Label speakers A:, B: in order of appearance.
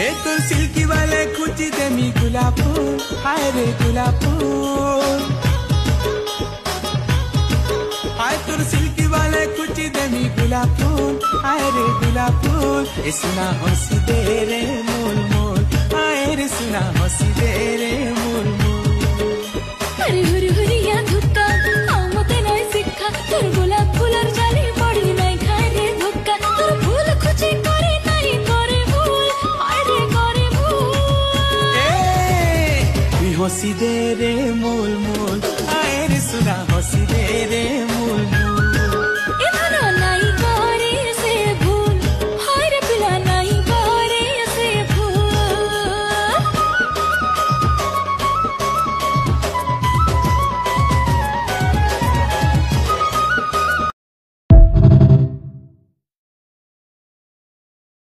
A: ए तो सिल्की वाले खुची देमी गुलाब फूल, हाय रे गुलाब फूल, हाय तुर सिल्की वाले खुची देमी गुलाब फूल, हाय रे गुलाब फूल। ए सुना हंसी दे रे मोल मोल, हाय रे सुना हंसी दे रे मोल मोल।
B: अरे हुरी हुरिया धुक्का आओ मते नाय सिक्खा, तोर गुलाब फूलर जाली पड़ी नाय खाए रे धोक्का। तोर फूल खुची करे नाई करे भूल, हाय रे करे भूल।
A: ए हंसी दे रे मोल मोल, हाय रे सुना हंसी दे रे मोल मोल।